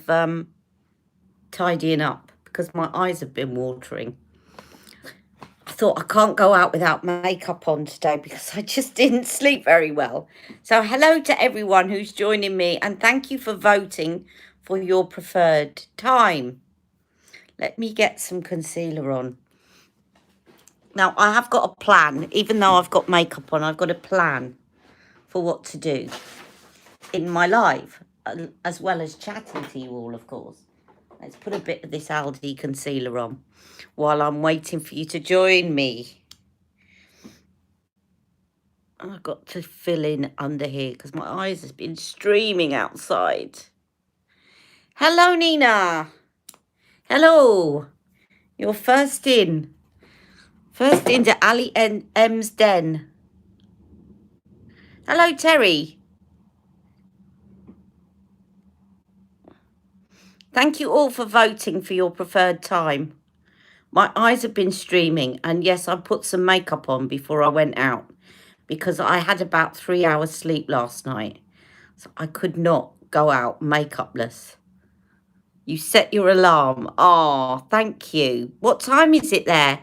of tidying up because my eyes have been watering. I thought I can't go out without makeup on today because I just didn't sleep very well. So hello to everyone who's joining me, and thank you for voting for your preferred time. Let me get some concealer on. Now, I have got a plan. Even though I've got makeup on, I've got a plan for what to do in my live, as well as chatting to you all, of course. Let's put a bit of this Aldi concealer on while I'm waiting for you to join me. I've got to fill in under here because my eyes have been streaming outside. Hello, Nina. Hello. You're first in. First into Ali M's den. Hello, Terry. Thank you all for voting for your preferred time. My eyes have been streaming, and yes, I put some makeup on before I went out because I had about 3 hours sleep last night. So I could not go out makeupless. You set your alarm. Oh, thank you. What time is it there?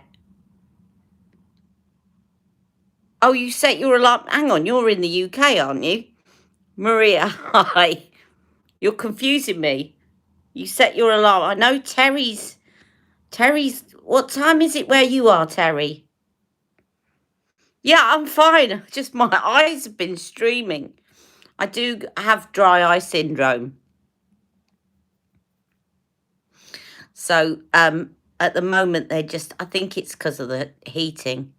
Oh, you set your alarm. Hang on, you're in the UK, aren't you? Maria, hi. You're confusing me. You set your alarm. I know Terry's, what time is it where you are, Terry? Yeah, I'm fine. Just my eyes have been streaming. I do have dry eye syndrome. So at the moment, they're just, I think it's because of the heating.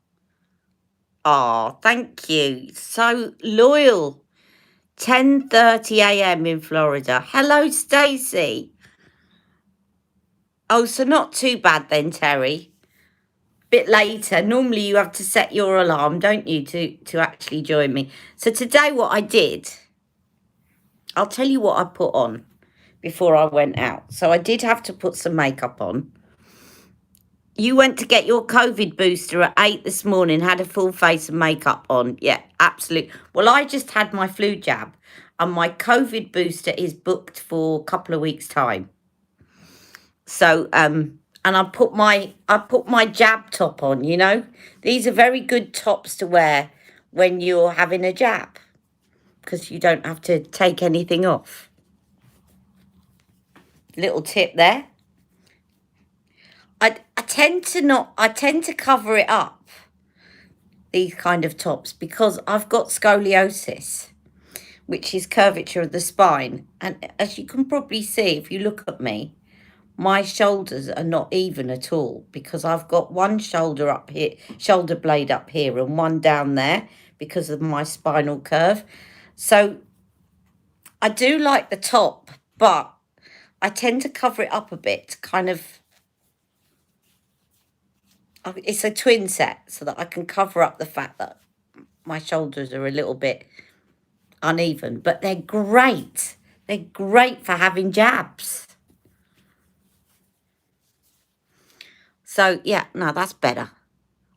Oh, thank you. So loyal. 10:30 a.m. in Florida. Hello, Stacey. Oh, so not too bad then, Terry. Bit later. Normally you have to set your alarm, don't you, to actually join me. So today what I did, I'll tell you what I put on before I went out. So I did have to put some makeup on. You went to get your COVID booster at 8 this morning, had a full face of makeup on. Yeah, absolutely. Well, I just had my flu jab, and my COVID booster is booked for a couple of weeks' time. So, and I put my jab top on, you know. These are very good tops to wear when you're having a jab because you don't have to take anything off. Little tip there. I tend to cover it up, these kind of tops, because I've got scoliosis, which is curvature of the spine. And as you can probably see, if you look at me, my shoulders are not even at all because I've got one shoulder up here, shoulder blade up here, and one down there because of my spinal curve. So I do like the top, but I tend to cover it up a bit, kind of. It's a twin set so that I can cover up the fact that my shoulders are a little bit uneven, but they're great. They're great for having jabs. So, yeah, no, that's better.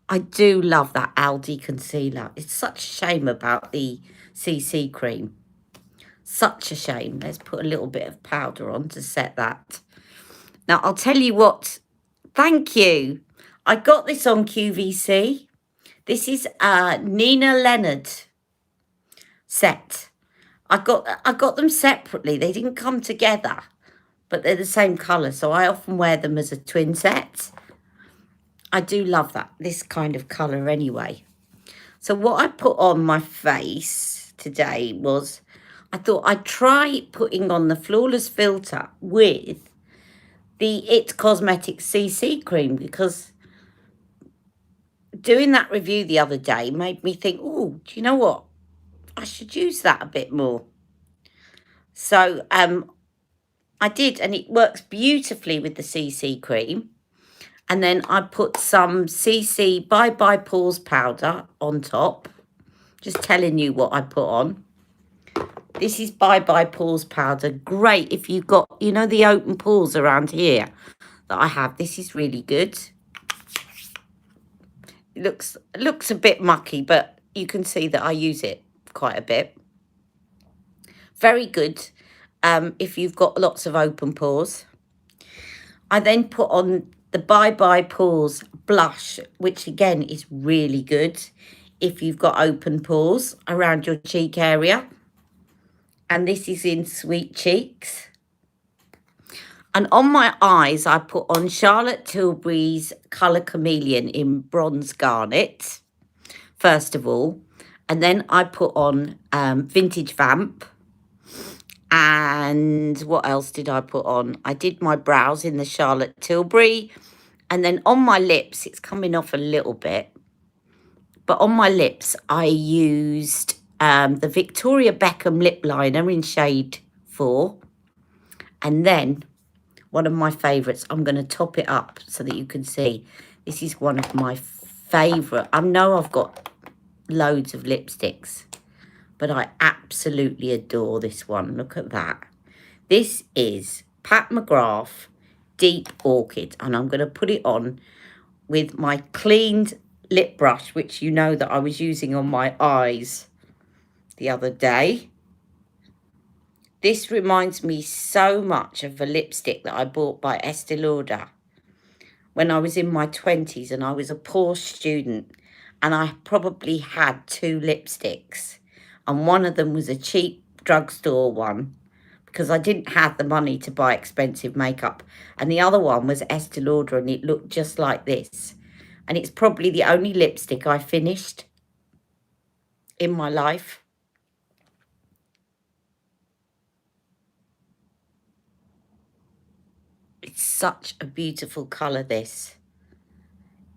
I do love that Aldi concealer. It's such a shame about the CC cream. Such a shame. Let's put a little bit of powder on to set that. Now, I'll tell you what. Thank you. I got this on QVC. This is a Nina Leonard set. I got them separately. They didn't come together, but they're the same colour, so I often wear them as a twin set. I do love this kind of colour anyway. So what I put on my face today was, I thought I'd try putting on the Flawless Filter with the It Cosmetics CC cream, because doing that review the other day made me think, oh, do you know what? I should use that a bit more. So I did, and it works beautifully with the CC cream. And then I put some CC Bye Bye Pores powder on top. Just telling you what I put on. This is Bye Bye Pores powder. Great if you've got, you know, the open pores around here that I have. This is really good. It looks a bit mucky, but you can see that I use it quite a bit. Very good. if you've got lots of open pores. I then put on the Bye Bye Pores blush, which again is really good if you've got open pores around your cheek area. And this is in Sweet Cheeks. And on my eyes, I put on Charlotte Tilbury's Colour Chameleon in Bronze Garnet, first of all. And then I put on Vintage Vamp. And what else did I put on? I did my brows in the Charlotte Tilbury. And then on my lips, it's coming off a little bit. But on my lips, I used the Victoria Beckham lip liner in shade 4. And then one of my favourites, I'm going to top it up so that you can see. This is one of my favourite. I know I've got loads of lipsticks, but I absolutely adore this one. Look at that. This is Pat McGrath Deep Orchid, and I'm going to put it on with my cleaned lip brush, which you know that I was using on my eyes the other day. This reminds me so much of a lipstick that I bought by Estee Lauder when I was in my 20s and I was a poor student, and I probably had 2 lipsticks, and one of them was a cheap drugstore one because I didn't have the money to buy expensive makeup, and the other one was Estee Lauder, and it looked just like this. And it's probably the only lipstick I finished in my life. It's such a beautiful colour, this.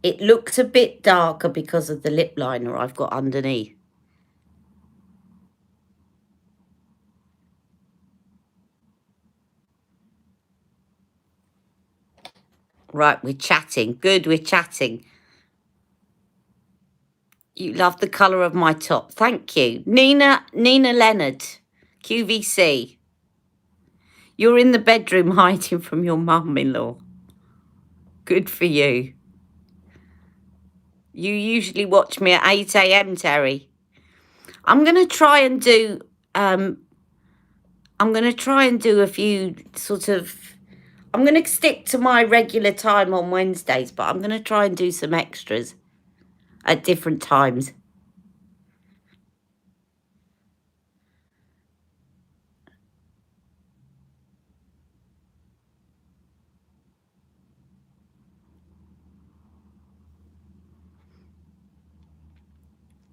It looks a bit darker because of the lip liner I've got underneath. Right, we're chatting. Good, we're chatting. You love the colour of my top. Thank you. Nina Leonard, QVC. You're in the bedroom hiding from your mum-in-law. Good for you. You usually watch me at 8 a.m, Terry. I'm going to try and do a few sort of, I'm going to stick to my regular time on Wednesdays, but I'm going to try and do some extras at different times.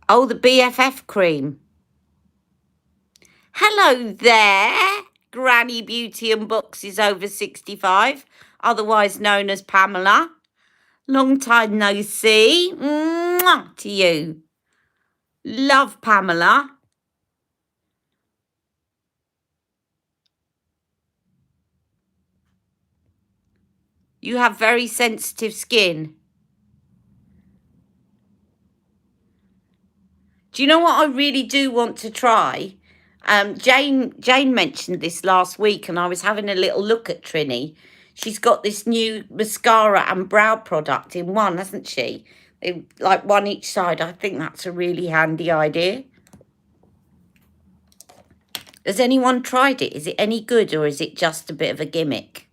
Oh, the BFF cream. Hello there, Granny Beauty and Boxes over 65, otherwise known as Pamela. Long time no see. Mwah to you. Love Pamela. You have very sensitive skin. Do you know what I really do want to try? Jane mentioned this last week, and I was having a little look at Trini. She's got this new mascara and brow product in one, hasn't she? Like one each side. I think that's a really handy idea. Has anyone tried it? Is it any good, or is it just a bit of a gimmick?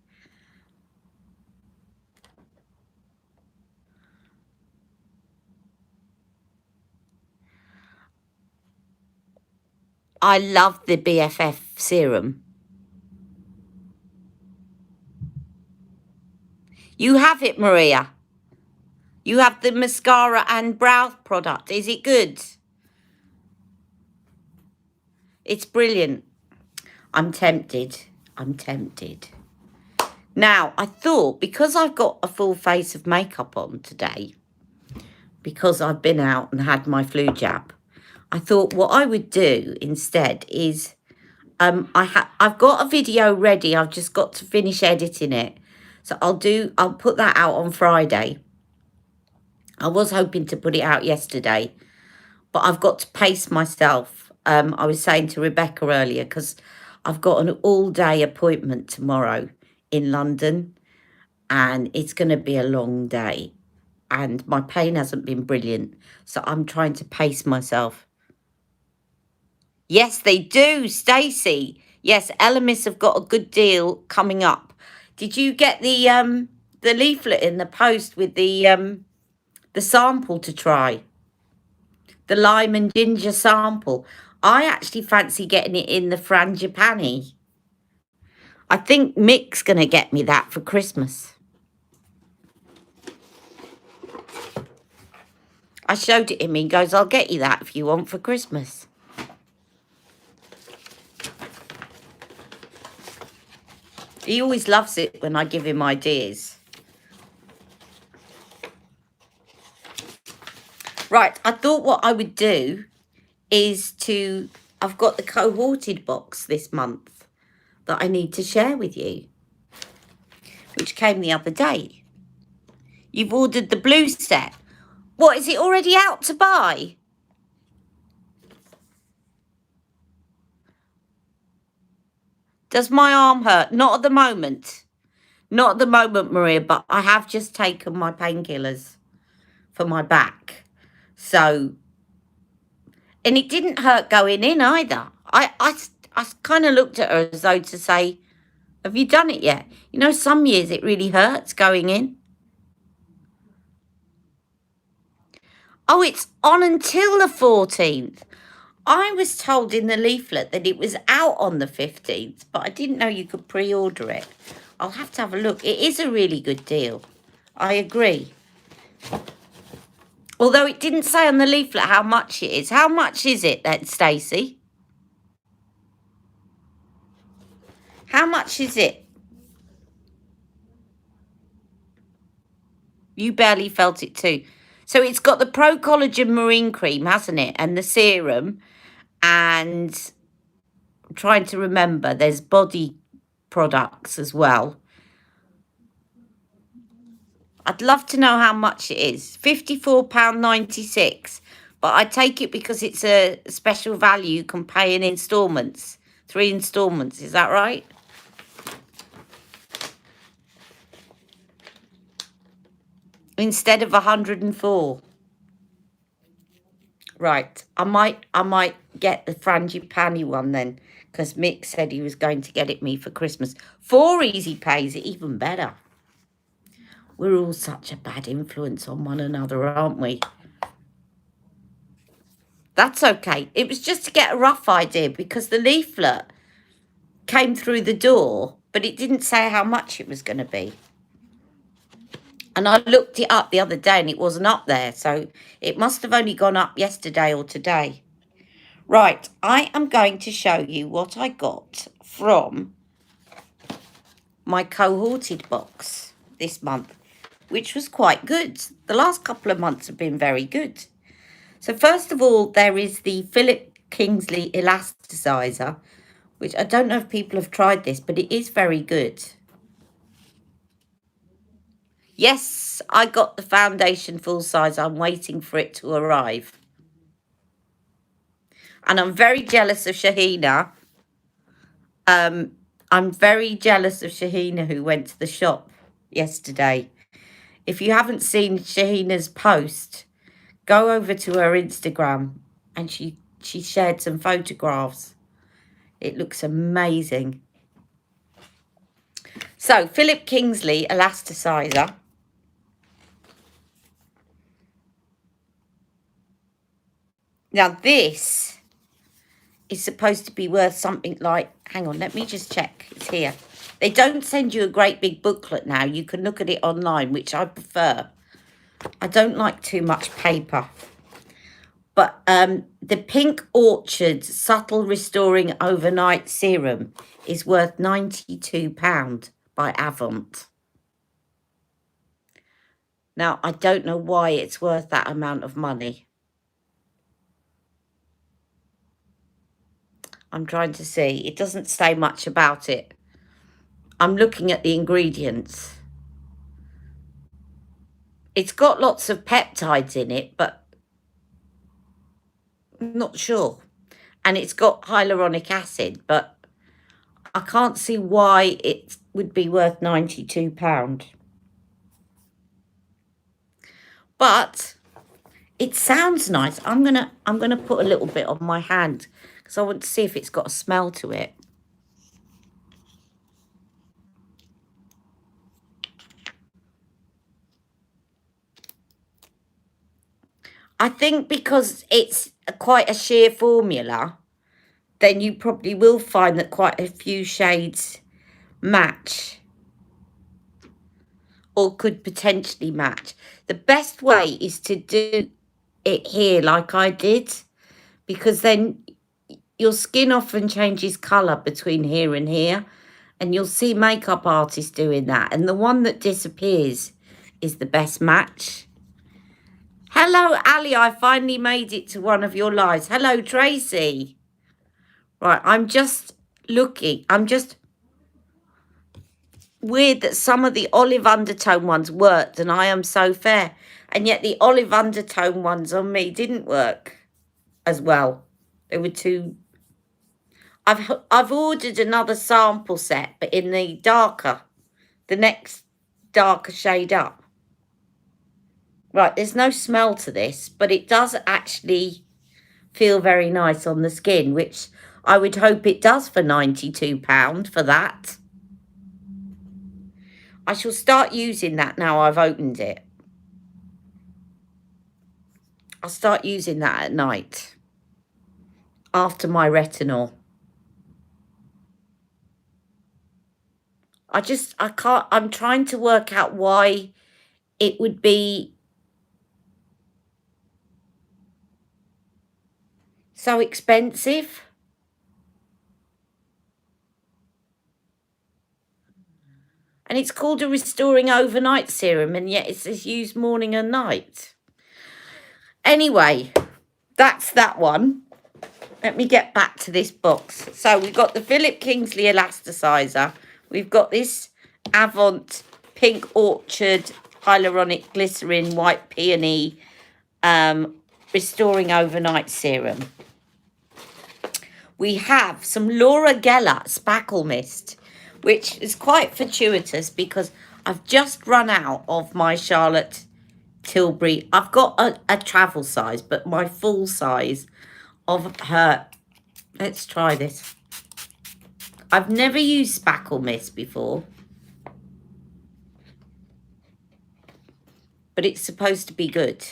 I love the BFF serum. You have it, Maria. You have the mascara and brow product. Is it good? It's brilliant. I'm tempted. I'm tempted. Now, I thought, because I've got a full face of makeup on today, because I've been out and had my flu jab, I thought what I would do instead is, I've got a video ready. I've just got to finish editing it. So I'll put that out on Friday. I was hoping to put it out yesterday, but I've got to pace myself. I was saying to Rebecca earlier, because I've got an all-day appointment tomorrow in London, and it's going to be a long day, and my pain hasn't been brilliant, so I'm trying to pace myself. Yes, they do, Stacey. Yes, Elemis have got a good deal coming up. Did you get the leaflet in the post with the sample to try? The lime and ginger sample. I actually fancy getting it in the frangipani. I think Mick's going to get me that for Christmas. I showed it him. He goes, I'll get you that if you want for Christmas. He always loves it when I give him ideas. Right, I thought what I would do is I've got the cohorted box this month that I need to share with you, which came the other day. You've ordered the blue set. What, is it already out to buy? Does my arm hurt? Not at the moment. Not at the moment, Maria, but I have just taken my painkillers for my back. So, and it didn't hurt going in either. I kind of looked at her as though to say, have you done it yet? You know, some years it really hurts going in. Oh, it's on until the 14th. I was told in the leaflet that it was out on the 15th, but I didn't know you could pre-order it. I'll have to have a look. It is a really good deal. I agree. Although it didn't say on the leaflet how much it is. How much is it then, Stacey? How much is it? You barely felt it too. So it's got the Pro Collagen Marine Cream, hasn't it? And the serum. And I'm trying to remember, there's body products as well. I'd love to know how much it is. £54.96. But I take it because it's a special value, you can pay in instalments. 3 instalments, is that right? Instead of 104. Right. I might get the frangipani one then, because Mick said he was going to get it me for Christmas. 4 easy pays, even better. We're all such a bad influence on one another, aren't we? That's okay. It was just to get a rough idea, because the leaflet came through the door, but it didn't say how much it was going to be. And I looked it up the other day and it wasn't up there. So it must have only gone up yesterday or today. Right, I am going to show you what I got from my cohorted box this month, which was quite good. The last couple of months have been very good. So first of all, there is the Philip Kingsley Elasticizer, which I don't know if people have tried this, but it is very good. Yes, I got the foundation full size. I'm waiting for it to arrive. And I'm very jealous of Shahina. I'm very jealous of Shahina, who went to the shop yesterday. If you haven't seen Shahina's post, go over to her Instagram and she shared some photographs. It looks amazing. So, Philip Kingsley Elasticizer. Now, this is supposed to be worth something like, hang on, let me just check. It's here. They don't send you a great big booklet now. You can look at it online, which I prefer. I don't like too much paper. But the Pink Orchid Subtle Restoring Overnight Serum is worth £92 by Avant. Now, I don't know why it's worth that amount of money. I'm trying to see. It doesn't say much about it. I'm looking at the ingredients. It's got lots of peptides in it, but I'm not sure. And it's got hyaluronic acid, but I can't see why it would be worth £92. But it sounds nice. I'm gonna put a little bit on my hand because I want to see if it's got a smell to it. I think because it's quite a sheer formula, then you probably will find that quite a few shades match or could potentially match. The best way is to do it here like I did, because then your skin often changes colour between here and here, and you'll see makeup artists doing that, and the one that disappears is the best match. Hello, Ali. I finally made it to one of your lives. Hello, Tracy. Right, I'm just looking. I'm just weird that some of the olive undertone ones worked and I am so fair. And yet the olive undertone ones on me didn't work as well. They were too... I've ordered another sample set, but in the darker, the next darker shade up. Right, there's no smell to this, but it does actually feel very nice on the skin, which I would hope it does for £92 for that. I shall start using that now I've opened it. I'll start using that at night after my retinol. I'm trying to work out why it would be so expensive. And it's called a restoring overnight serum, and yet it says use morning and night. Anyway, that's that one. Let me get back to this box. So we've got the Philip Kingsley Elasticizer. We've got this Avant Pink Orchid Hyaluronic Glycerin White Peony Restoring Overnight Serum. We have some Laura Geller Spackle Mist, which is quite fortuitous because I've just run out of my Charlotte Tilbury. I've got a travel size, but my full size of her. Let's try this. I've never used Spackle Mist before, but it's supposed to be good.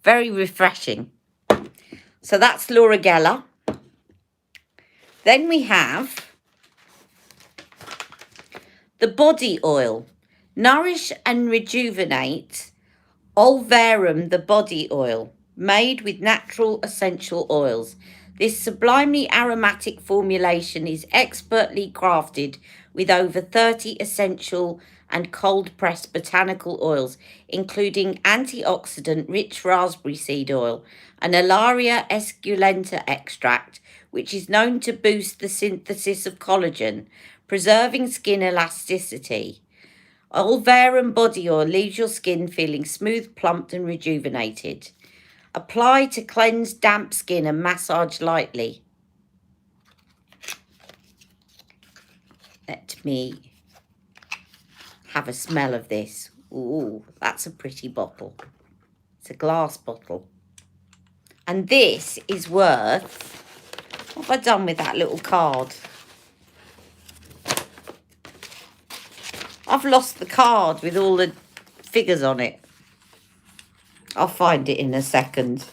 Very refreshing. So that's Laura Geller. Then we have the body oil. Nourish and Rejuvenate Olverum, the body oil, made with natural essential oils. This sublimely aromatic formulation is expertly crafted with over 30 essential and cold-pressed botanical oils, including antioxidant-rich raspberry seed oil and Alaria esculenta extract, which is known to boost the synthesis of collagen, preserving skin elasticity. Olverum body oil leaves your skin feeling smooth, plumped and rejuvenated. Apply to cleanse damp skin and massage lightly. Let me have a smell of this. Ooh, that's a pretty bottle. It's a glass bottle. And this is worth... What have I done with that little card? I've lost the card with all the figures on it. I'll find it in a second.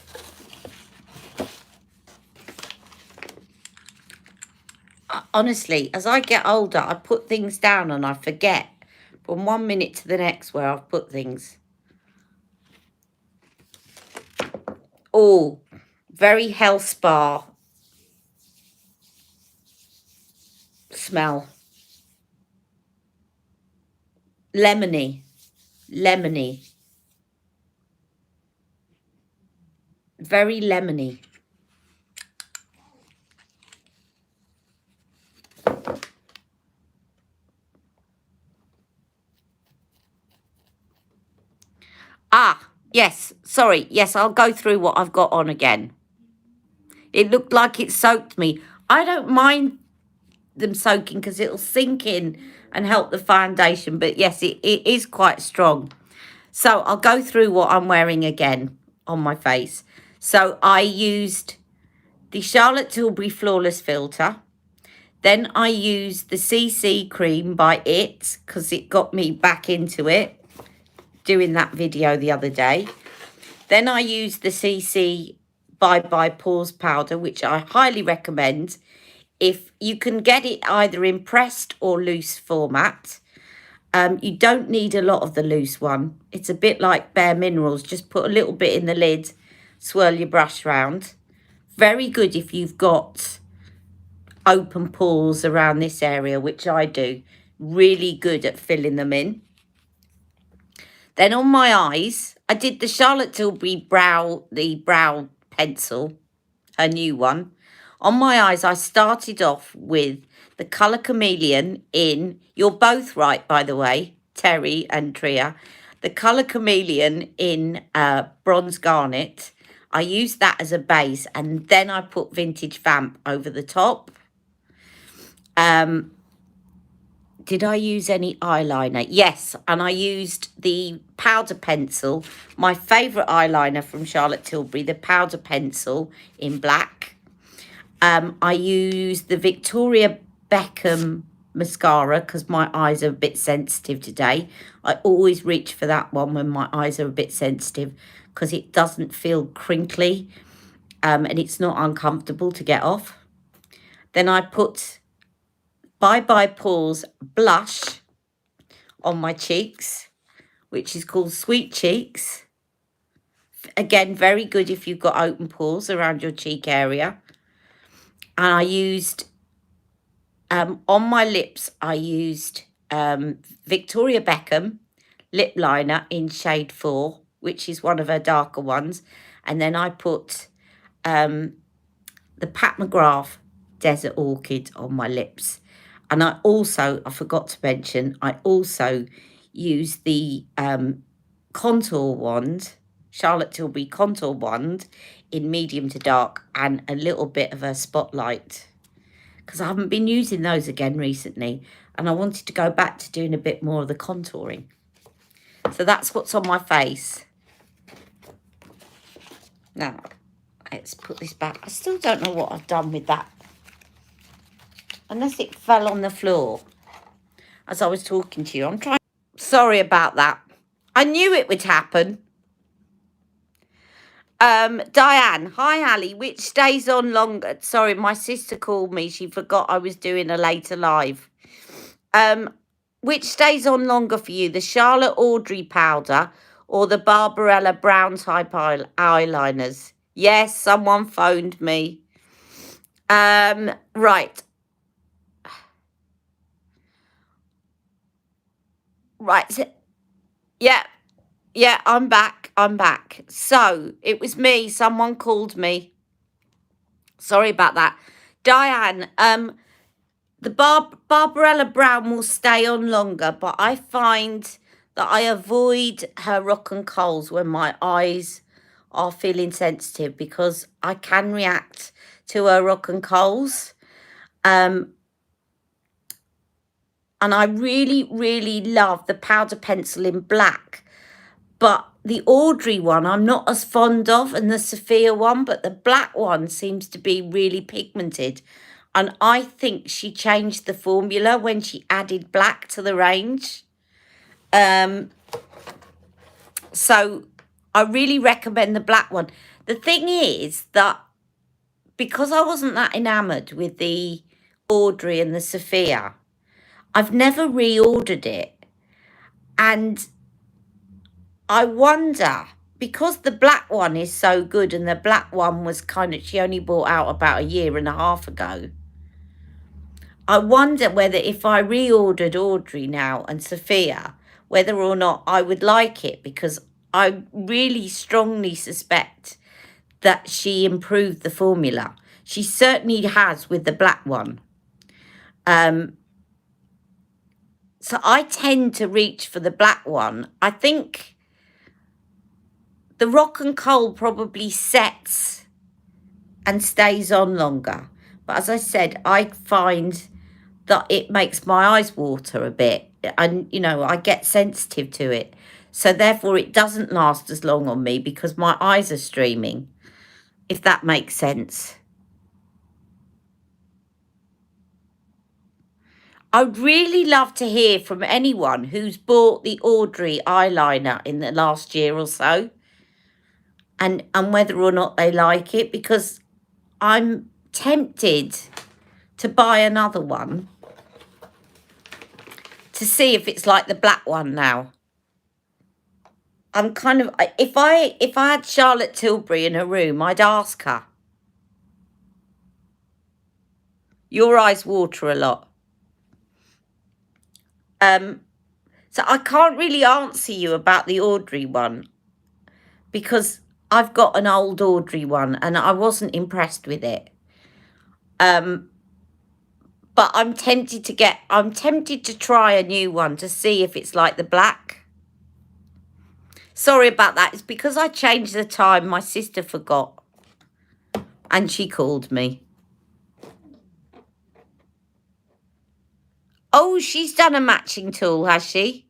Honestly, as I get older, I put things down and I forget from 1 minute to the next where I've put things. Oh, very health spa smell. Lemony. Lemony. Very lemony. Ah, yes. Sorry. Yes, I'll go through what I've got on again. It looked like it soaked me. I don't mind them soaking because it'll sink in and help the foundation. But yes, it is quite strong. So I'll go through what I'm wearing again on my face. So I used the Charlotte Tilbury Flawless Filter, Then I used the CC cream by It, because it got me back into it, doing that video the other day. Then I used the CC by Pores powder, which I highly recommend if you can get it either in pressed or loose format. You don't need a lot of the loose one. It's a bit like Bare Minerals. Just put a little bit in the lid, swirl your brush round. Very good if you've got open pores around this area, which I do. Really good at filling them in. Then on my eyes, I did the Charlotte Tilbury brow pencil, her new one. On my eyes, I started off with the colour Chameleon in, you're both right, by the way, Terry and Tria. The colour Chameleon in Bronze Garnet. I used that as a base, and then I put Vintage Vamp over the top. Did I use any eyeliner? Yes, and I used the powder pencil, my favourite eyeliner from Charlotte Tilbury, the powder pencil in black. I used the Victoria Beckham mascara because my eyes are a bit sensitive today. I always reach for that one when my eyes are a bit sensitive because it doesn't feel crinkly and it's not uncomfortable to get off. Then I put Bye Bye Pores blush on my cheeks, which is called Sweet Cheeks. Again, very good if you've got open pores around your cheek area. And I used, on my lips, I used Victoria Beckham lip liner in shade 4, which is one of her darker ones. And then I put the Pat McGrath Desert Orchid on my lips. And I forgot to mention, I also used the contour wand, Charlotte Tilbury contour wand in medium to dark, and a little bit of a spotlight, because I haven't been using those again recently, and I wanted to go back to doing a bit more of the contouring. So that's what's on my face. Now, let's put this back. I still don't know what I've done with that, unless it fell on the floor as I was talking to you. Sorry about that. I knew it would happen. Diane, hi Ali, which stays on longer? Sorry, my sister called me. She forgot I was doing a later live. Which stays on longer for you, the Charlotte Audrey powder or the Barbarella brown type eyeliners? Yes, someone phoned me. Right. Right. Yeah, I'm back. So, it was me. Someone called me. Sorry about that. Diane, the Barbarella brown will stay on longer, but I find that I avoid her Rock and Coals when my eyes are feeling sensitive, because I can react to her Rock and Coals. And I really, really love the powder pencil in black. But the Audrey one I'm not as fond of, and the Sophia one, but the black one seems to be really pigmented. And I think she changed the formula when she added black to the range. So I really recommend the black one. The thing is that because I wasn't that enamoured with the Audrey and the Sophia, I've never reordered it. And I wonder, because the black one is so good, and the black one was she only bought out about 1.5 years ago. I wonder whether if I reordered Audrey now and Sophia, whether or not I would like it, because I really strongly suspect that she improved the formula. She certainly has with the black one. So I tend to reach for the black one. I think the Rock and Coal probably sets and stays on longer. But as I said, I find that it makes my eyes water a bit. And, I get sensitive to it. So therefore, it doesn't last as long on me because my eyes are streaming, if that makes sense. I'd really love to hear from anyone who's bought the Audrey eyeliner in the last year or so, and whether or not they like it, because I'm tempted to buy another one to see if it's like the black one now. I'm kind of, if I had Charlotte Tilbury in her room, I'd ask her. Your eyes water a lot. So I can't really answer you about the Audrey one, because I've got an old Audrey one and I wasn't impressed with it. But I'm tempted to try a new one to see if it's like the black. Sorry about that. It's because I changed the time. My sister forgot. And she called me. Oh, she's done a matching tool, has she,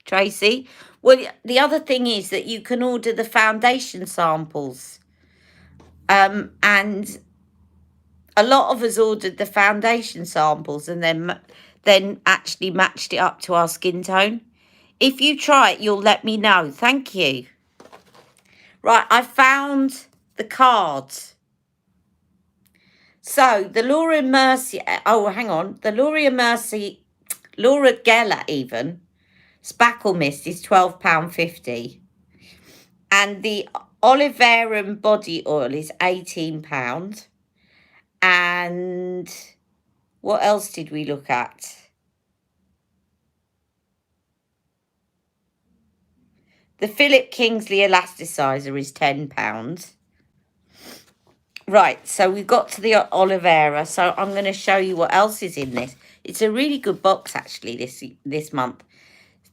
Tracy? Well, the other thing is that you can order the foundation samples. And a lot of us ordered the foundation samples and then actually matched it up to our skin tone. If you try it, you'll let me know. Thank you. Right, I found the cards. So, the Laura Mercier... Oh, hang on. The Laura Mercier... Laura Geller, even. Spackle Mist is £12.50. And the Oliverum Body Oil is £18. And what else did we look at? The Philip Kingsley Elasticizer is £10. Right, so we've got to the Olivera. So I'm going to show you what else is in this. It's a really good box, actually, this month.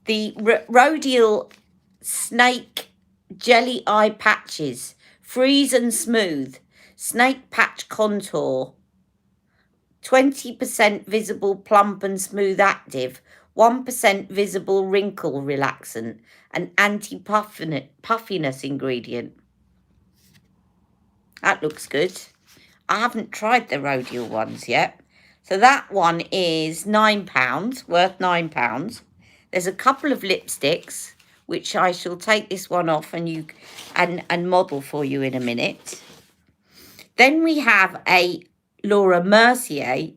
The Rhodial Snake Jelly Eye Patches. Freeze and Smooth. Snake Patch Contour. 20% visible plump and smooth active. 1% visible wrinkle relaxant. An anti-puffiness ingredient. That looks good. I haven't tried the Rhodial ones yet. So that one is £9, worth £9. There's a couple of lipsticks, which I shall take this one off and model for you in a minute. Then we have a Laura Mercier.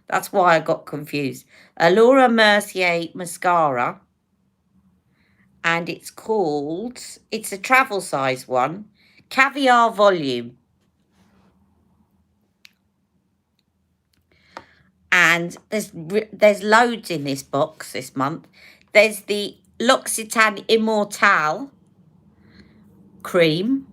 That's why I got confused. A Laura Mercier mascara. And it's a travel size one. Caviar Volume. And there's loads in this box this month. There's the L'Occitane Immortale cream,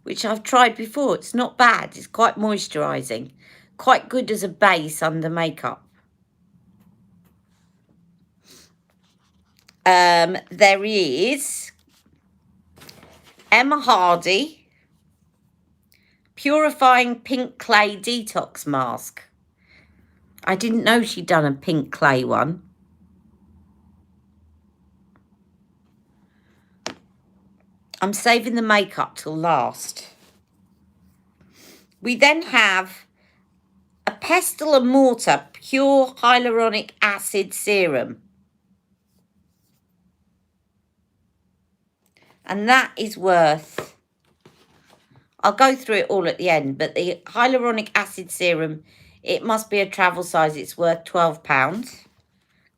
which I've tried before. It's not bad. It's quite moisturising. Quite good as a base under makeup. There is Emma Hardy Purifying Pink Clay Detox Mask. I didn't know she'd done a pink clay one. I'm saving the makeup till last. We then have a Pestle and Mortar Pure Hyaluronic Acid Serum. And that is worth... I'll go through it all at the end, but the Hyaluronic Acid Serum, it must be a travel size. It's worth £12.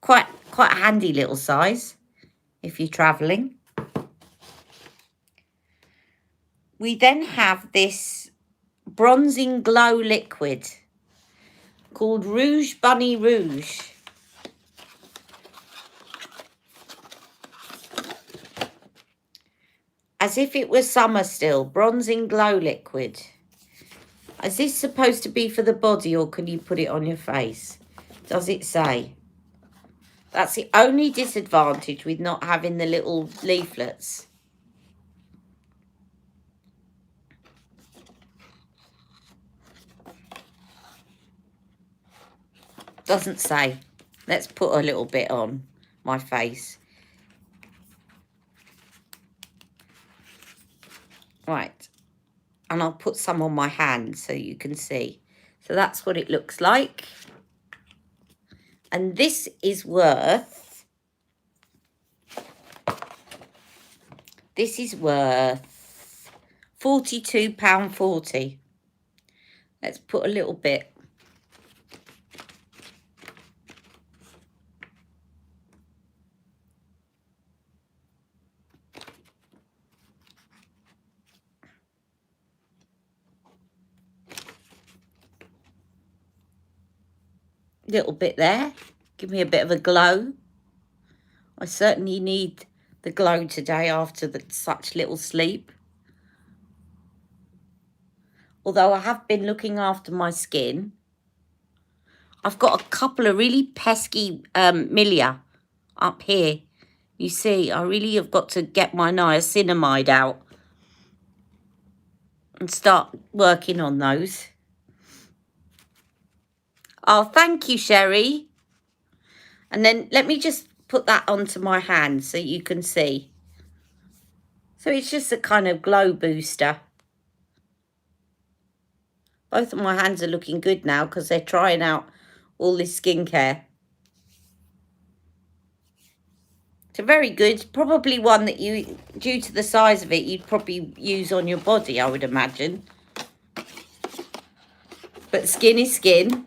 Quite a handy little size if you're travelling. We then have this bronzing glow liquid called Rouge Bunny Rouge. As if it was summer still, bronzing glow liquid. Is this supposed to be for the body, or can you put it on your face? Does it say? That's the only disadvantage with not having the little leaflets. Doesn't say. Let's put a little bit on my face. Right. And I'll put some on my hand so you can see. So that's what it looks like. And this is worth £42.40. Let's put a little bit. Little bit there. Give me a bit of a glow. I certainly need the glow today after such little sleep. Although I have been looking after my skin. I've got a couple of really pesky milia up here. You see, I really have got to get my niacinamide out and start working on those. Oh, thank you, Sherry. And then let me just put that onto my hand so you can see. So it's just a kind of glow booster. Both of my hands are looking good now because they're trying out all this skincare. It's a very good, probably one that you, due to the size of it, you'd probably use on your body, I would imagine. But skin is skin.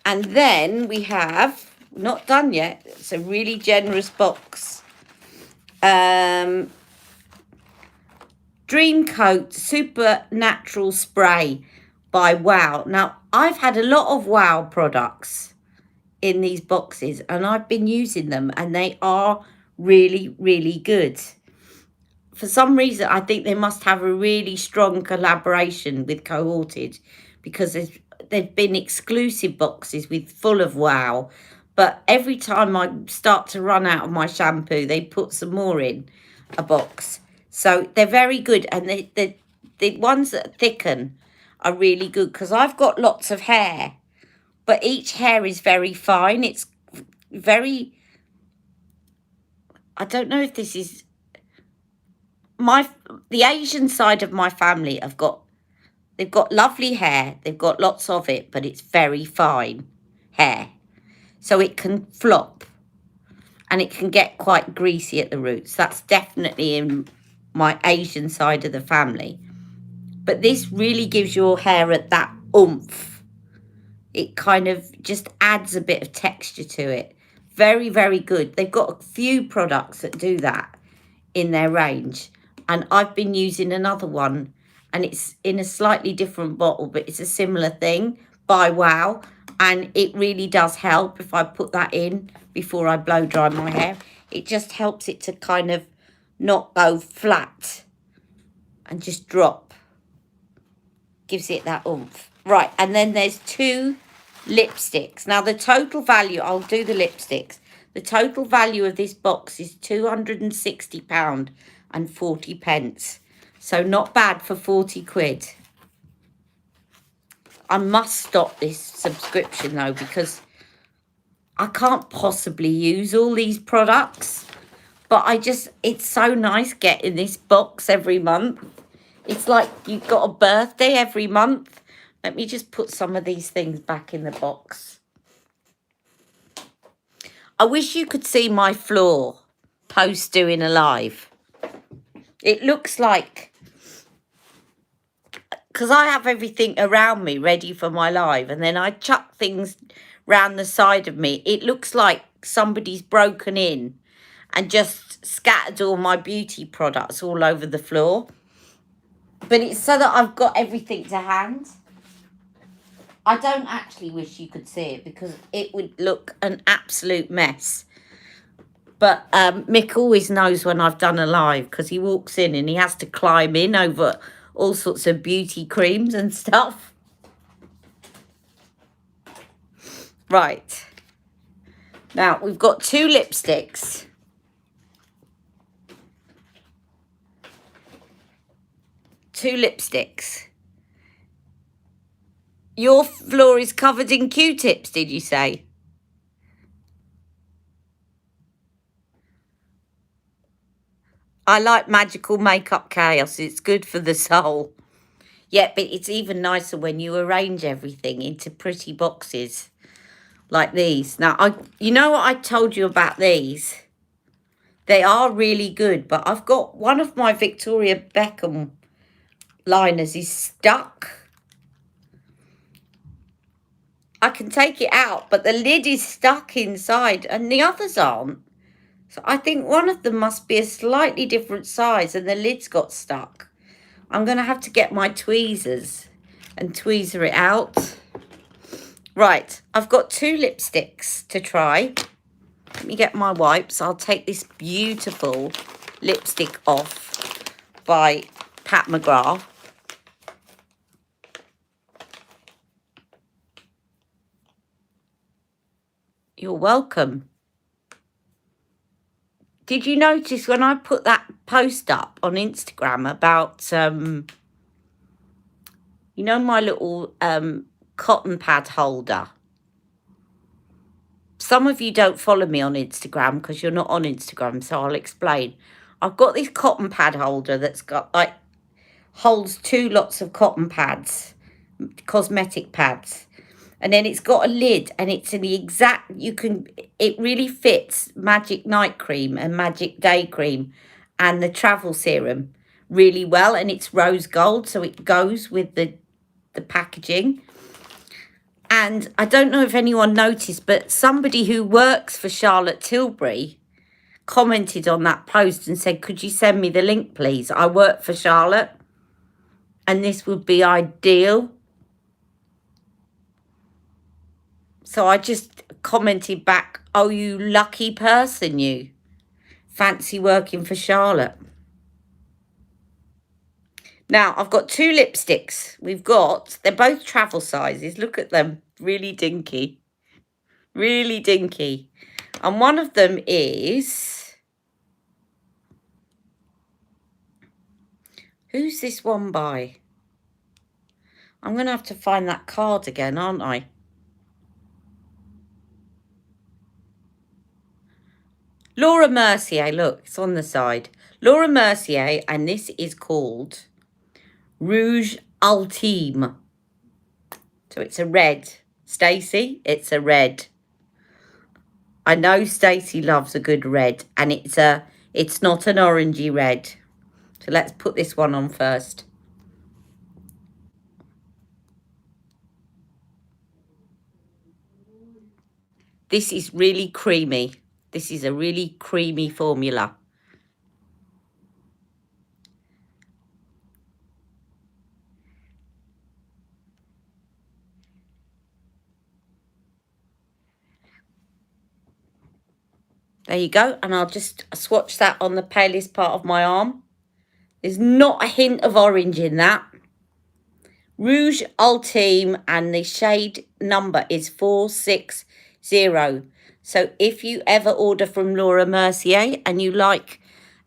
And then we have, not done yet, it's a really generous box. Dream Coat Supernatural Spray by Wow. Now, I've had a lot of Wow products in these boxes and I've been using them and they are really, really good. For some reason, I think they must have a really strong collaboration with Orchid because they've been exclusive boxes with full of Wow. But every time I start to run out of my shampoo, they put some more in a box. So they're very good. And the ones that thicken are really good because I've got lots of hair. But each hair is very fine. It's very... I don't know if this is... The Asian side of my family they've got lovely hair, they've got lots of it, but it's very fine hair. So it can flop and it can get quite greasy at the roots. That's definitely in my Asian side of the family. But this really gives your hair that oomph. It kind of just adds a bit of texture to it. Very, very good. They've got a few products that do that in their range. And I've been using another one and it's in a slightly different bottle, but it's a similar thing by Wow. And it really does help if I put that in before I blow dry my hair. It just helps it to kind of not go flat and just drop. Gives it that oomph. Right, and then there's 2 lipsticks. Now the total value, I'll do the lipsticks. The total value of this box is £260.40. So not bad for 40 quid. I must stop this subscription though because I can't possibly use all these products. But it's so nice getting this box every month. It's like you've got a birthday every month. Let me just put some of these things back in the box. I wish you could see my floor post doing a live. It looks like... Because I have everything around me ready for my live. And then I chuck things round the side of me. It looks like somebody's broken in and just scattered all my beauty products all over the floor. But it's so that I've got everything to hand. I don't actually wish you could see it because it would look an absolute mess. But Mick always knows when I've done a live because he walks in and he has to climb in over all sorts of beauty creams and stuff. Right. Now, we've got 2 lipsticks. Your floor is covered in Q-tips, did you say? I like magical makeup chaos. It's good for the soul. Yeah, but it's even nicer when you arrange everything into pretty boxes like these. Now, you know what I told you about these? They are really good, but I've got one of my Victoria Beckham liners is stuck. I can take it out, but the lid is stuck inside and the others aren't. So I think one of them must be a slightly different size and the lid's got stuck. I'm going to have to get my tweezers and tweezer it out. Right, I've got 2 lipsticks to try. Let me get my wipes. I'll take this beautiful lipstick off by Mcgrath. You're welcome. Did you notice when I put that post up on Instagram about, you know, my little cotton pad holder? Some of you don't follow me on Instagram because you're not on Instagram, so I'll explain. I've got this cotton pad holder that's got, like, holds 2 lots of cotton pads, cosmetic pads. And then it's got a lid and it's in the exact, it really fits Magic Night Cream and Magic Day Cream and the Travel Serum really well. And it's rose gold, so it goes with the packaging. And I don't know if anyone noticed, but somebody who works for Charlotte Tilbury commented on that post and said, could you send me the link, please? I work for Charlotte and this would be ideal. So I just commented back, oh, you lucky person, you. Fancy working for Charlotte. Now, I've got 2 lipsticks. They're both travel sizes. Look at them. Really dinky. Really dinky. And one of them is... Who's this one by? I'm going to have to find that card again, aren't I? Laura Mercier, look, it's on the side. Laura Mercier, and this is called Rouge Ultim. So it's a red. Stacey, it's a red. I know Stacey loves a good red, and it's not an orangey red. So let's put this one on first. This is really creamy. This is a really creamy formula. There you go. And I'll just swatch that on the palest part of my arm. There's not a hint of orange in that. Rouge Ultim, and the shade number is 460. So if you ever order from Laura Mercier and you like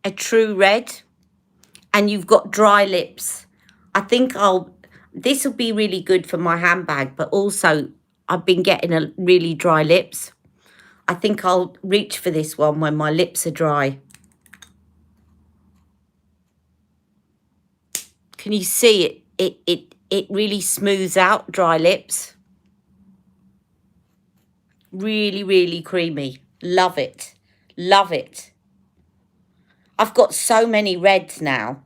a true red and you've got dry lips, I think this will be really good for my handbag, but also I've been getting a really dry lips. I think I'll reach for this one when my lips are dry. Can you see it? It really smooths out dry lips. Really, really creamy. Love it. Love it. I've got so many reds now.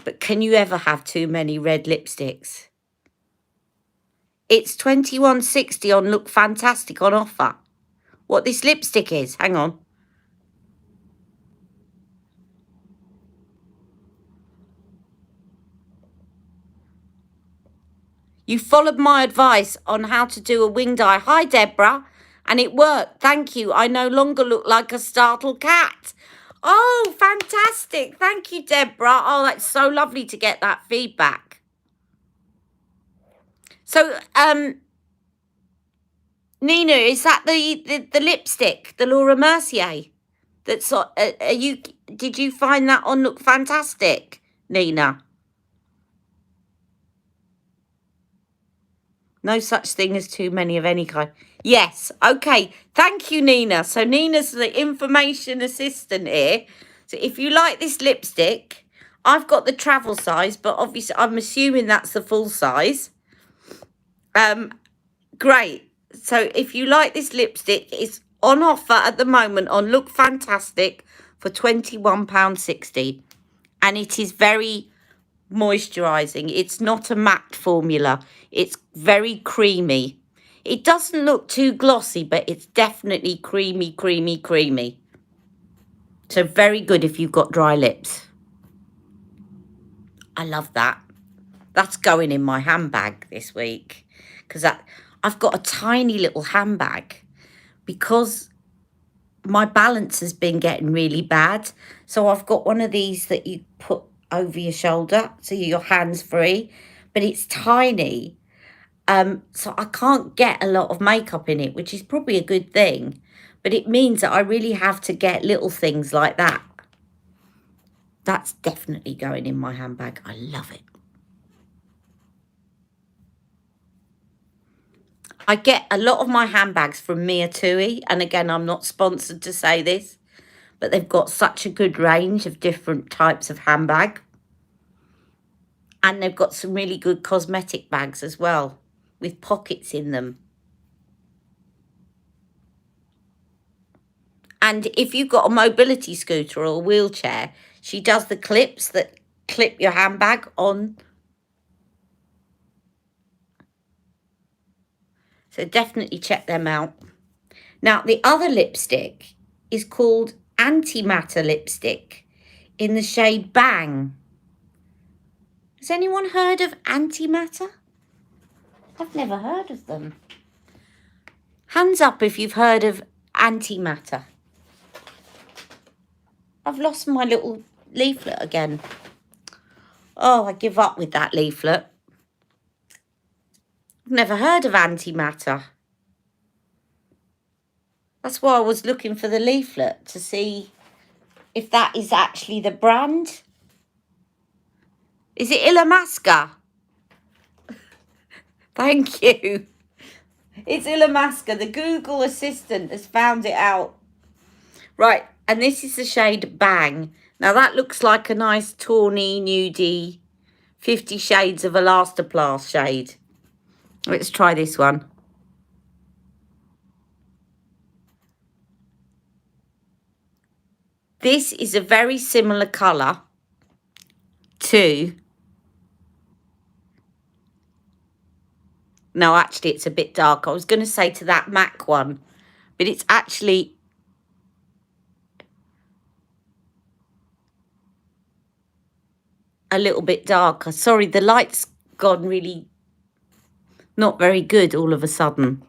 But can you ever have too many red lipsticks? It's $21.60 on Look Fantastic on offer. What this lipstick is. Hang on. You followed my advice on how to do a winged eye. Hi, Deborah. And it worked. Thank you. I no longer look like a startled cat. Oh, fantastic. Thank you, Deborah. Oh, that's so lovely to get that feedback. So, Nina, is that the lipstick, the Laura Mercier? That's did you find that on Look Fantastic, Nina? No such thing as too many of any kind. Yes. Okay. Thank you, Nina. So Nina's the information assistant here. So if you like this lipstick, I've got the travel size, but obviously I'm assuming that's the full size. Great. So if you like this lipstick, it's on offer at the moment on Look Fantastic for £21.60. And it is very moisturising. It's not a matte formula. It's very creamy. It doesn't look too glossy, but it's definitely creamy, creamy, creamy. So very good if you've got dry lips. I love that. That's going in my handbag this week. Because I've got a tiny little handbag. Because my balance has been getting really bad. So I've got one of these that you put over your shoulder so your hand's free. But it's tiny. So I can't get a lot of makeup in it, which is probably a good thing. But it means that I really have to get little things like that. That's definitely going in my handbag. I love it. I get a lot of my handbags from Mia Tui. And again, I'm not sponsored to say this, but they've got such a good range of different types of handbag. And they've got some really good cosmetic bags as well, with pockets in them. And if you've got a mobility scooter or a wheelchair, she does the clips that clip your handbag on. So definitely check them out. Now, the other lipstick is called Antimatter Lipstick in the shade Bang. Has anyone heard of Antimatter? I've never heard of them. Hands up if you've heard of Antimatter. I've lost my little leaflet again. Oh, I give up with that leaflet. I've never heard of Antimatter. That's why I was looking for the leaflet to see if that is actually the brand. Is it Illamasqua? Thank you. It's Illamasqua. The Google Assistant has found it out. Right, and this is the shade Bang. Now that looks like a nice tawny, nudie, 50 Shades of Elastoplast shade. Let's try this one. This is a very similar colour to... No, actually, it's a bit dark. I was going to say to that MAC one, but it's actually... a little bit darker. Sorry, the light's gone really not very good all of a sudden.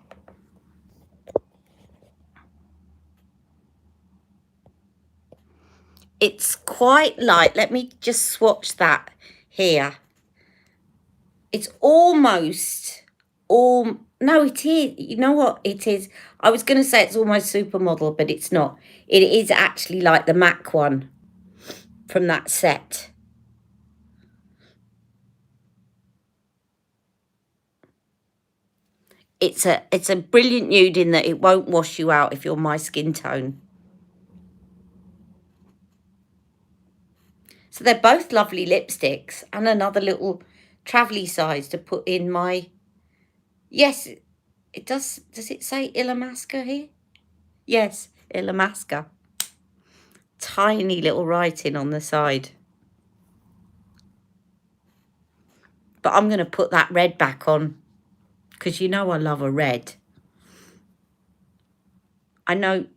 It's quite light. Let me just swatch that here. It's almost all... No, it is. You know what? It is. I was going to say it's almost Supermodel, but it's not. It is actually like the MAC one from that set. It's a brilliant nude in that it won't wash you out if you're my skin tone. So they're both lovely lipsticks, and another little travelly size to put in my... Yes, it does. Does it say Illamasqua here? Yes, Illamasqua. Tiny little writing on the side. But I'm going to put that red back on because you know I love a red. I know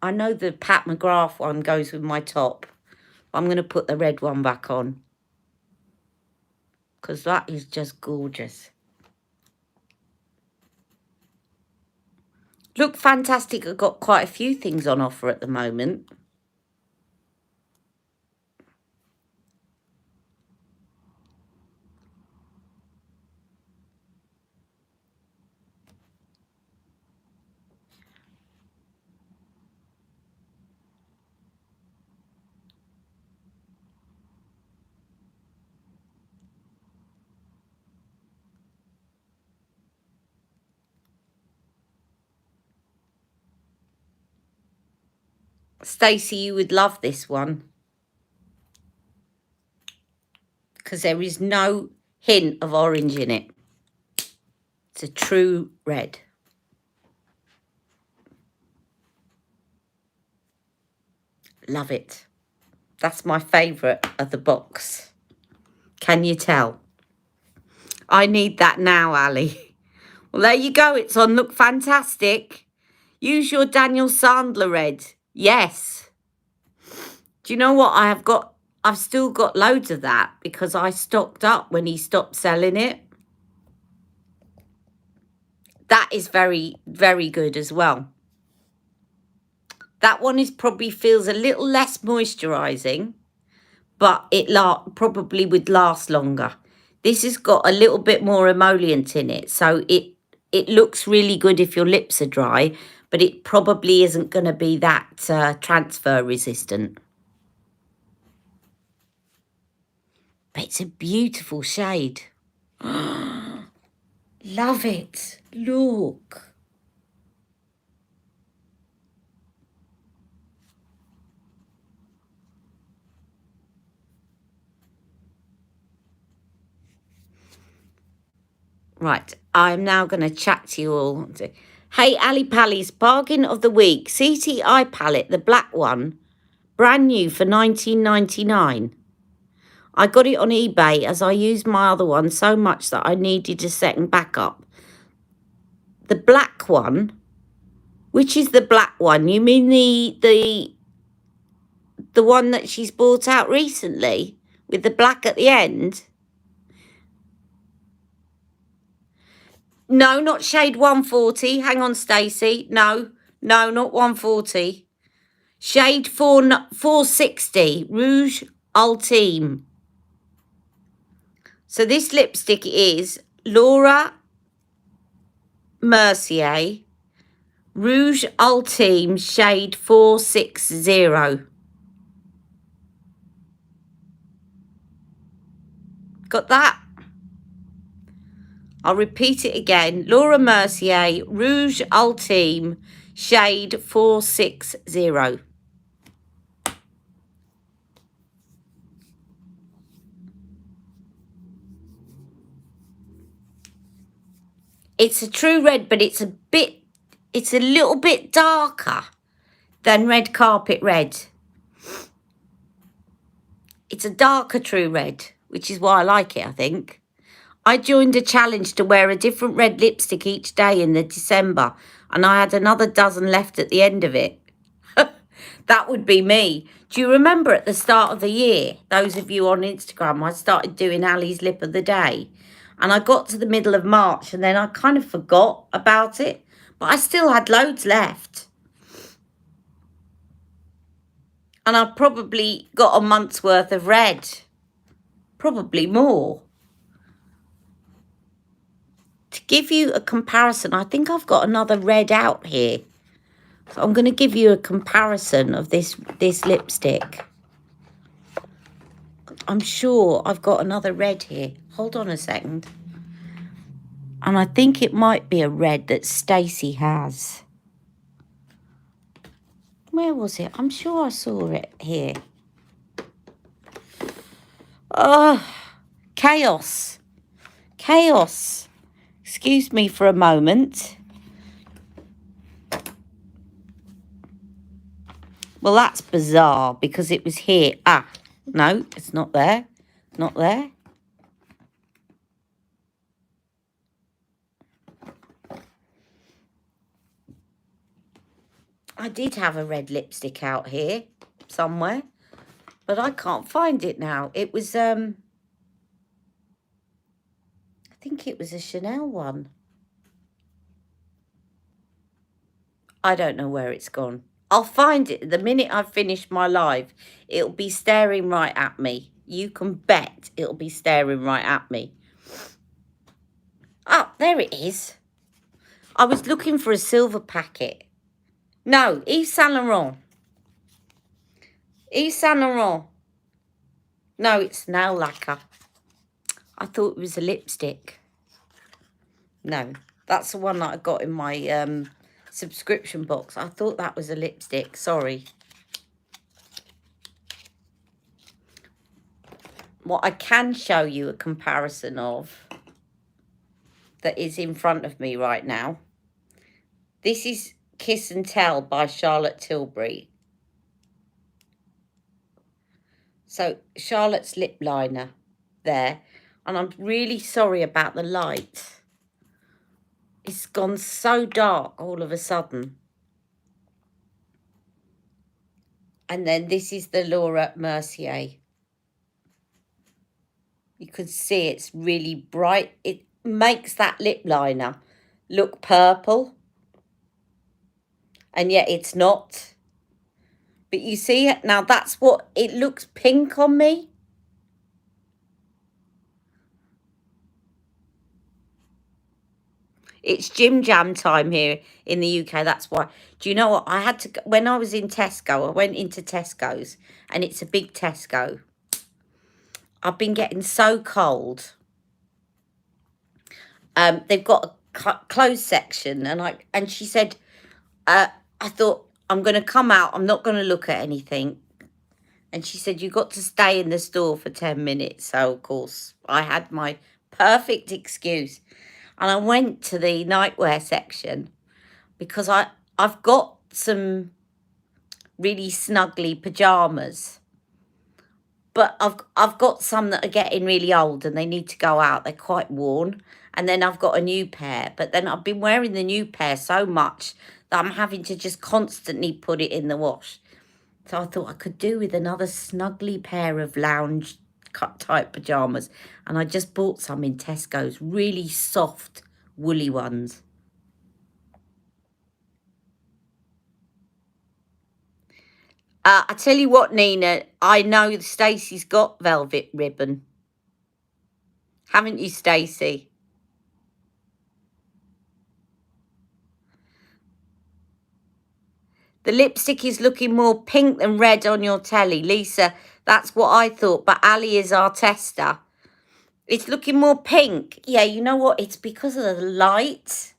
the Pat McGrath one goes with my top. I'm going to put the red one back on because that is just gorgeous. Look Fantastic. I've got quite a few things on offer at the moment. Stacey, you would love this one. because there is no hint of orange in it. It's a true red. Love it. That's my favourite of the box. Can you tell? I need that now, Ali. Well, there you go. It's on Look Fantastic. Use your Daniel Sandler red. Yes. Do you know what? I've still got loads of that because I stocked up when he stopped selling it. That is very, very good as well. That one probably feels a little less moisturising, but it probably would last longer. This has got a little bit more emollient in it, so it looks really good if your lips are dry, but it probably isn't going to be that transfer resistant. But it's a beautiful shade. Love it. Look. Right, I'm now going to chat to you all. Hey, Ali Pally's bargain of the week. CT eye palette, the black one, brand new for $19.99. I got it on eBay as I used my other one so much that I needed a second backup. The black one, which is the black one? You mean the one that she's bought out recently with the black at the end? No, not shade 140. Hang on, Stacey. No, not 140. Shade 460, Rouge Ultim. So this lipstick is Laura Mercier Rouge Ultim shade 460. Got that? I'll repeat it again. Laura Mercier Rouge Ultim shade 460. It's a true red, but it's a little bit darker than Red Carpet Red. It's a darker true red, which is why I like it, I think. I joined a challenge to wear a different red lipstick each day in the December, and I had another dozen left at the end of it. That would be me. Do you remember at the start of the year, those of you on Instagram, I started doing Ali's Lip of the Day, and I got to the middle of March and then I kind of forgot about it, but I still had loads left. And I probably got a month's worth of red, probably more. To give you a comparison, I think I've got another red out here. So I'm going to give you a comparison of this lipstick. I'm sure I've got another red here. Hold on a second. And I think it might be a red that Stacey has. Where was it? I'm sure I saw it here. Oh, chaos. Chaos. Excuse me for a moment. Well, that's bizarre because it was here. Ah, no, it's not there. Not there. I did have a red lipstick out here somewhere, but I can't find it now. It was, I think it was a Chanel one. I don't know where it's gone. I'll find it the minute I've finished my live. It'll be staring right at me. You can bet it'll be staring right at me. Oh, there it is. I was looking for a silver packet. No, Yves Saint Laurent. Yves Saint Laurent. No, it's nail lacquer. I thought it was a lipstick. No, that's the one that I got in my subscription box. I thought that was a lipstick. Sorry. what I can show you a comparison of that is in front of me right now. This is Kiss and Tell by Charlotte Tilbury. So Charlotte's lip liner there. And I'm really sorry about the light. It's gone so dark all of a sudden. And then this is the Laura Mercier. You can see it's really bright. It makes that lip liner look purple. And yet it's not. But you see it now, that's what it looks pink on me. It's gym jam time here in the UK. That's why. Do you know what? I had to, when I was in Tesco, I went into Tesco's, and it's a big Tesco. I've been getting so cold. They've got a clothes section, and she said, I thought, I'm going to come out. I'm not going to look at anything. And she said, you got to stay in the store for 10 minutes. So, of course, I had my perfect excuse. And I went to the nightwear section because I've got some really snuggly pyjamas. But I've got some that are getting really old and they need to go out. They're quite worn. And then I've got a new pair. But then I've been wearing the new pair so much that I'm having to just constantly put it in the wash. So I thought I could do with another snuggly pair of lounge cut type pyjamas. And I just bought some in Tesco's, really soft, woolly ones. I tell you what, Nina, I know Stacey's got velvet ribbon. Haven't you, Stacey? The lipstick is looking more pink than red on your telly. Lisa, that's what I thought, but Ali is our tester. It's looking more pink. Yeah, you know what? It's because of the light.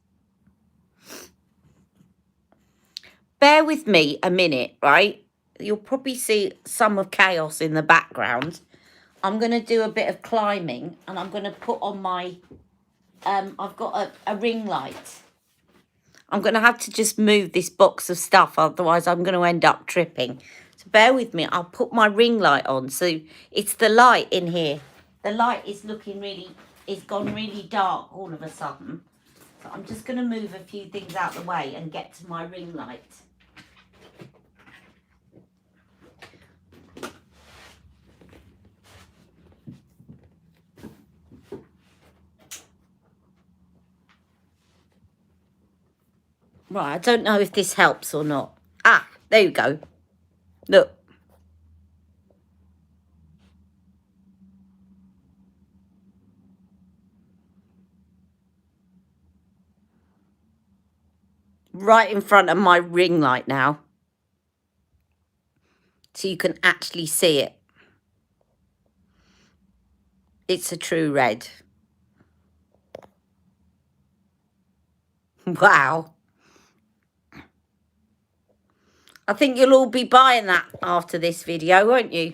Bear with me a minute, right? You'll probably see some of chaos in the background. I'm going to do a bit of climbing, and I'm going to put on my... I've got a ring light. I'm going to have to just move this box of stuff, otherwise I'm going to end up tripping. So bear with me. I'll put my ring light on. So it's the light in here. The light is looking really... It's gone really dark all of a sudden. So I'm just going to move a few things out of the way and get to my ring light. Right, I don't know if this helps or not. Ah, there you go. Look. Right in front of my ring light now. So you can actually see it. It's a true red. Wow. I think you'll all be buying that after this video, won't you?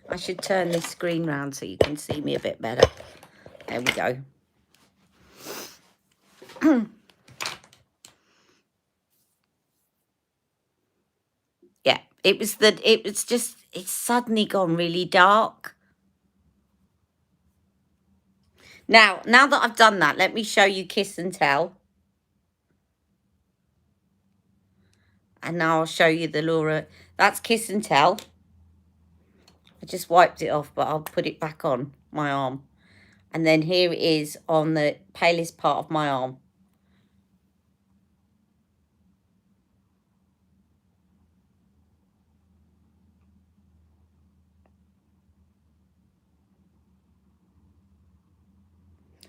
I should turn this screen round so you can see me a bit better. There we go. Yeah, it's suddenly gone really dark. Now that I've done that, let me show you Kiss and Tell. And now I'll show you the Laura. That's Kiss and Tell. I just wiped it off, but I'll put it back on my arm. And then here it is on the palest part of my arm.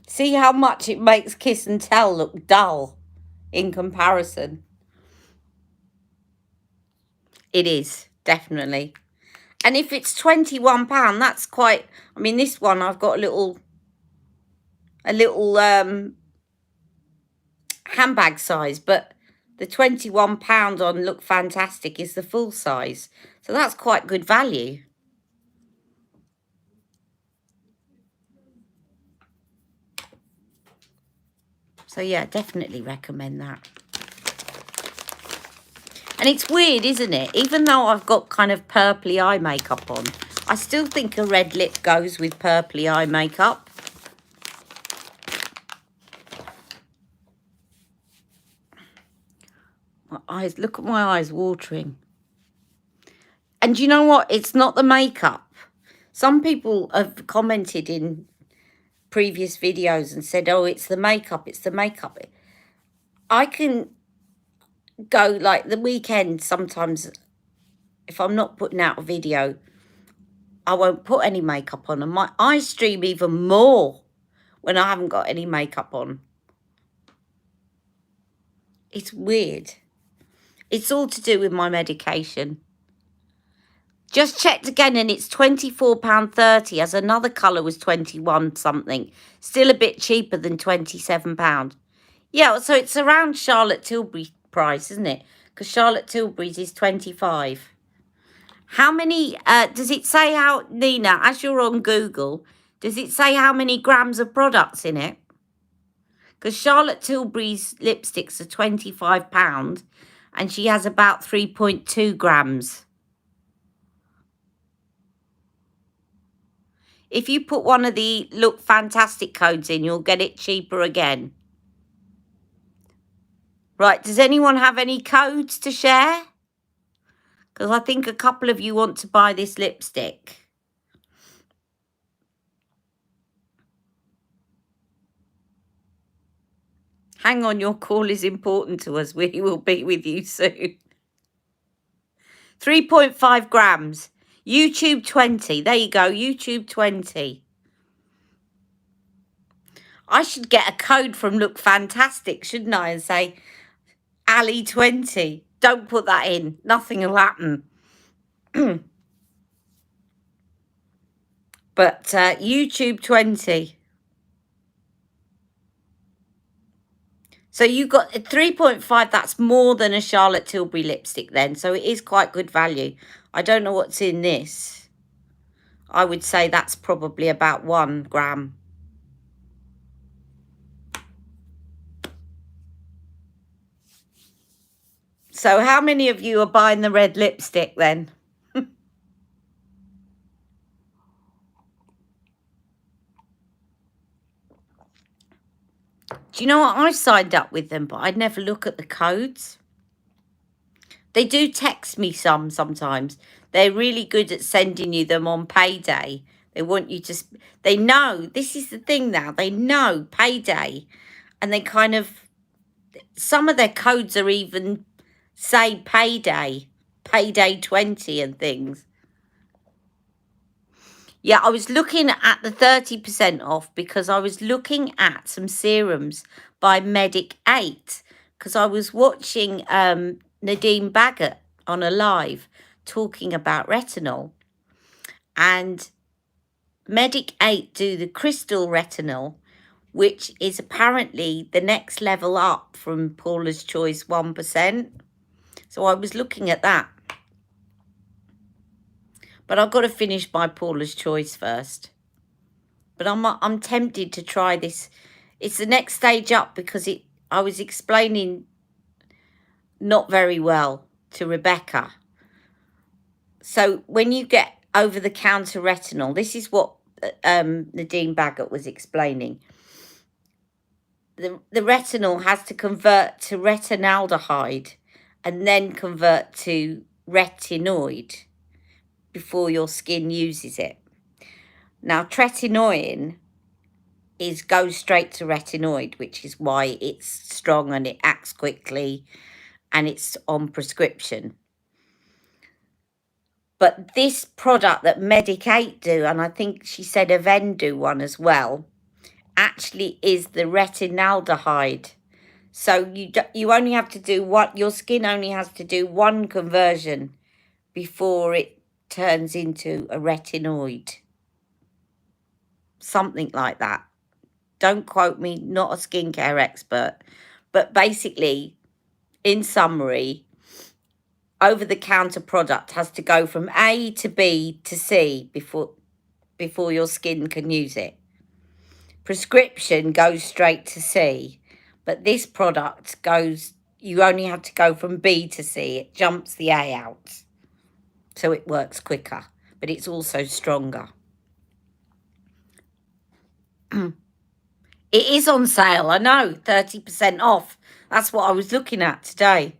See how much it makes Kiss and Tell look dull in comparison? It is, definitely. And if it's £21, that's quite... I mean, this one, I've got a little handbag size, but the £21 on Look Fantastic is the full size. So that's quite good value. So, yeah, definitely recommend that. And it's weird, isn't it? Even though I've got kind of purpley eye makeup on, I still think a red lip goes with purpley eye makeup. My eyes, look at my eyes watering. And you know what? It's not the makeup. Some people have commented in previous videos and said, oh, it's the makeup, it's the makeup. I can go like the weekend sometimes, if I'm not putting out a video, I won't put any makeup on, and my eyes stream even more when I haven't got any makeup on. It's weird. It's all to do with my medication. Just checked again and it's £24.30, as another colour was 21 something. Still a bit cheaper than £27. Yeah, so it's around Charlotte Tilbury price, isn't it? Because Charlotte Tilbury's is 25. How many, does it say how, Nina, as you're on Google, does it say how many grams of products in it? Because Charlotte Tilbury's lipsticks are £25 and she has about 3.2 grams. If you put one of the Look Fantastic codes in, you'll get it cheaper again. Right, does anyone have any codes to share? Because I think a couple of you want to buy this lipstick. Hang on, your call is important to us. We will be with you soon. 3.5 grams. YouTube 20. There you go, YouTube 20. I should get a code from Look Fantastic, shouldn't I? And say, Ali 20. Don't put that in. Nothing will happen. But YouTube 20. So you got 3.5. That's more than a Charlotte Tilbury lipstick then. So it is quite good value. I don't know what's in this. I would say that's probably about 1 gram. So how many of you are buying the red lipstick then? Do you know what? I signed up with them, but I'd never look at the codes. They do text me sometimes. They're really good at sending you them on payday. They want you to... They know. This is the thing now. They know payday. And they kind of... Some of their codes are even say payday. Payday 20 and things. Yeah, I was looking at the 30% off because I was looking at some serums by Medic 8 because I was watching Nadine Baggott on a live talking about retinol, and Medic 8 do the crystal retinol, which is apparently the next level up from Paula's Choice 1%. So I was looking at that. But I've got to finish my Paula's Choice first. But I'm tempted to try this. It's the next stage up because I was explaining not very well to Rebecca. So when you get over-the-counter retinol, this is what Nadine Baggott was explaining. The retinol has to convert to retinaldehyde and then convert to retinoid before your skin uses it. Now, tretinoin goes straight to retinoid, which is why it's strong and it acts quickly and it's on prescription. But this product that Medic 8 do, and I think she said Aven do one as well, actually is the retinaldehyde. So you only have to do your skin only has to do one conversion before it turns into a retinoid. Something like that. Don't quote me, not a skincare expert. But basically, in summary, over-the-counter product has to go from A to B to C before your skin can use it. Prescription goes straight to C. But this product goes, you only have to go from B to C. It jumps the A out. So it works quicker, but it's also stronger. It is on sale, I know, 30% off. That's what I was looking at today.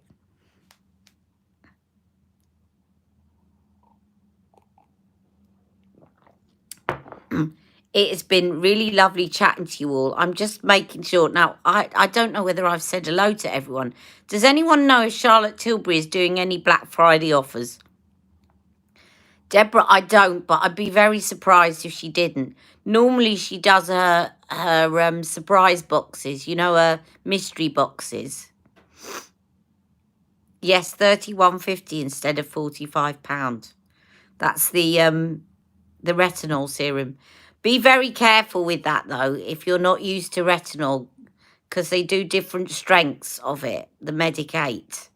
It has been really lovely chatting to you all. I'm just making sure. Now, I don't know whether I've said hello to everyone. Does anyone know if Charlotte Tilbury is doing any Black Friday offers? Deborah, I don't, but I'd be very surprised if she didn't. Normally, she does her surprise boxes, you know, her mystery boxes. Yes, £31.50 instead of £45. That's the retinol serum. Be very careful with that, though, if you're not used to retinol, because they do different strengths of it, the Medicate.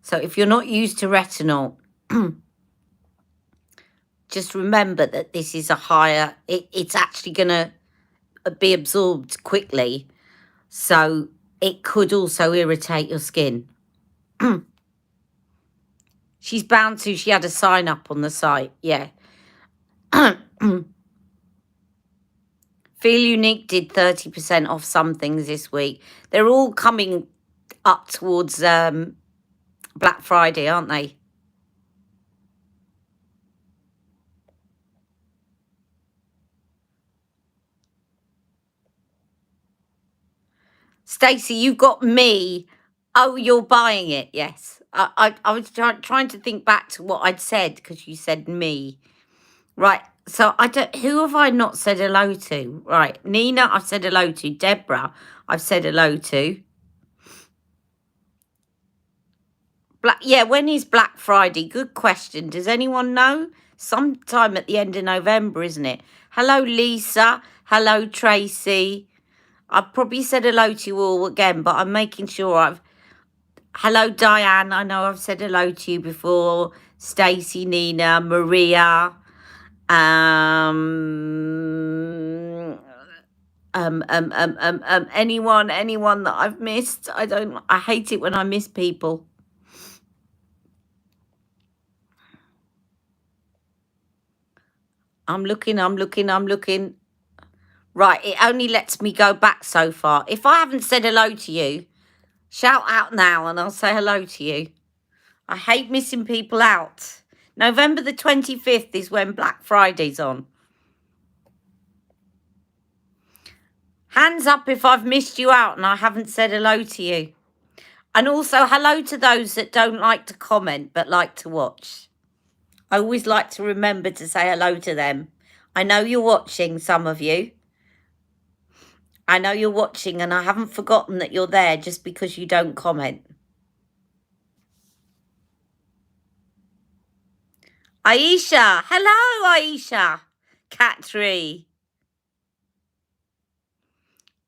So if you're not used to retinol, just remember that this is a higher, it's actually going to be absorbed quickly. So it could also irritate your skin. She's bound to. She had a sign up on the site. Yeah. Feel Unique did 30% off some things this week. They're all coming up towards Black Friday, aren't they? Stacey, you got me. Oh, you're buying it. Yes. I was trying to think back to what I'd said because you said me. Right. So I don't. Who have I not said hello to? Right. Nina, I've said hello to. Deborah, I've said hello to. Yeah, when is Black Friday? Good question. Does anyone know? Sometime at the end of November, isn't it? Hello, Lisa. Hello, Tracy. I've probably said hello to you all again, but I'm making sure I've... Hello, Diane. I know I've said hello to you before. Stacey, Nina, Maria. Anyone that I've missed. I hate it when I miss people. I'm looking. Right, it only lets me go back so far. If I haven't said hello to you, shout out now and I'll say hello to you. I hate missing people out. November the 25th is when Black Friday's on. Hands up if I've missed you out and I haven't said hello to you. And also hello to those that don't like to comment but like to watch. I always like to remember to say hello to them. I know you're watching, some of you. I know you're watching and I haven't forgotten that you're there just because you don't comment. Aisha. Hello, Aisha. Cat3.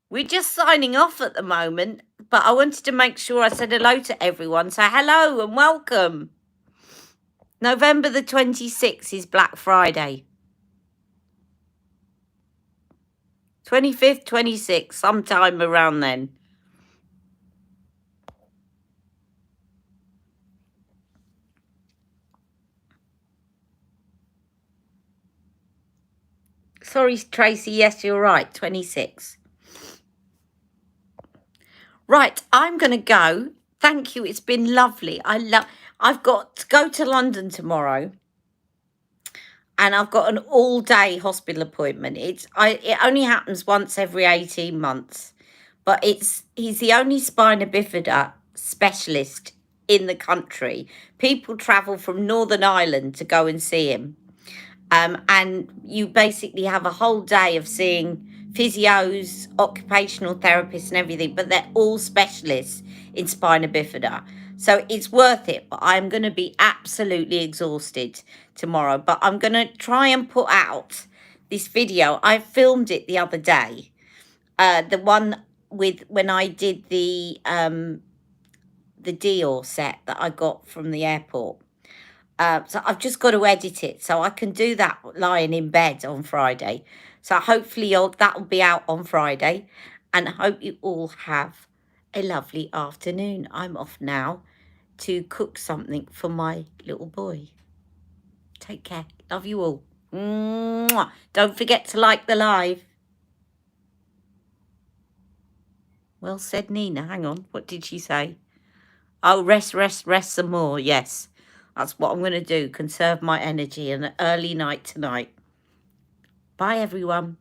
We're just signing off at the moment, but I wanted to make sure I said hello to everyone. So hello and welcome. November the 26th is Black Friday. 25th, 26th, sometime around then. Sorry, Tracy. Yes, you're right. 26. Right, I'm going to go. Thank you. It's been lovely. I've got to go to London tomorrow. And I've got an all-day hospital appointment. It only happens once every 18 months. But he's the only spina bifida specialist in the country. People travel from Northern Ireland to go and see him. And you basically have a whole day of seeing physios, occupational therapists and everything, but they're all specialists in spina bifida. So it's worth it, but I'm going to be absolutely exhausted tomorrow. But I'm going to try and put out this video. I filmed it the other day. The one with when I did the Dior set that I got from the airport. So I've just got to edit it so I can do that lying in bed on Friday. So hopefully that will be out on Friday. And I hope you all have a lovely afternoon. I'm off now to cook something for my little boy. Take care. Love you all. Mwah. Don't forget to like the live. Well said, Nina. Hang on. What did she say? Oh, rest some more. Yes. That's what I'm going to do. Conserve my energy and an early night tonight. Bye, everyone.